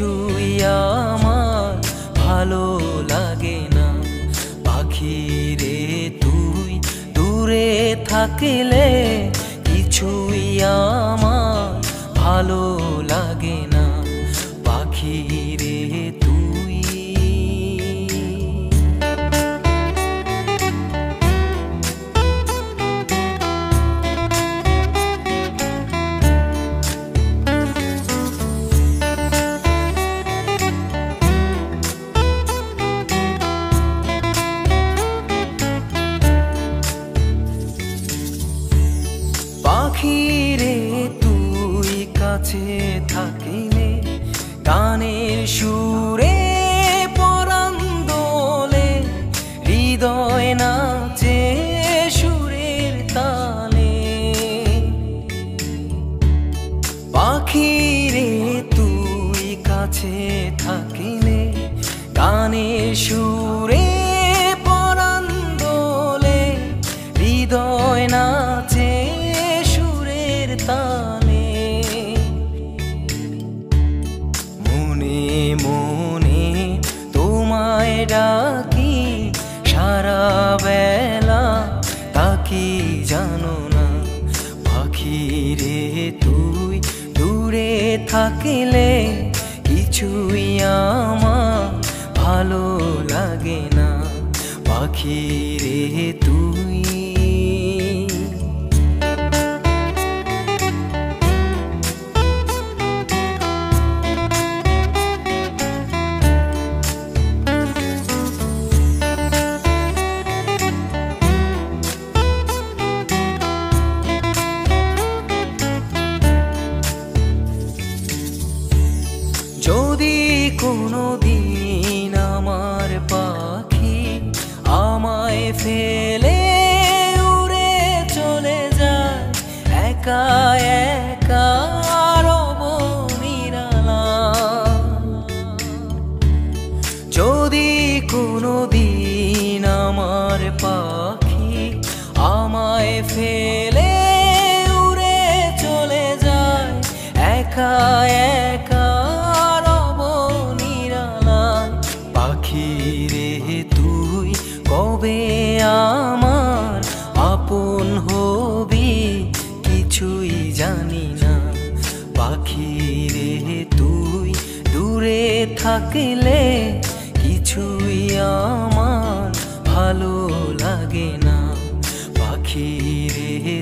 কিছুই আমার ভালো লাগে না। পাখি রে তুই দূরে থাকলে কিছুই আমার ভালো লাগে না। পাখি রে তুই পাখি রে তুই কাছে থাকিলে গানের সুরে পরাণ দোলে, হৃদয় নাচে সুরের তালে। পাখি রে তুই কাছে থাকিলে গানের সুরে পরাণ দোলে, হৃদয় নাচে তালে। মনে মনে তোমায় ডাকি সারা বেলা, তাকি জানো না। পাখি রে তুই দূরে থাকলে কিছুই আমার ভালো লাগে না। পাখি রে তুই যদি কোনো দিন আমার পাখি আমায় ফেলে উড়ে চলে যায়, একা একা রব নিরালা। যদি কোনো দিন আমার পাখি আমায় ফেলে উড়ে চলে যায়, একা একা পাখি রে তুই কবে আমার আপন হবি কিছুই জানি না। পাখি রে তুই দূরে থাকলে কিছুই আমার ভালো লাগে না। পাখি রে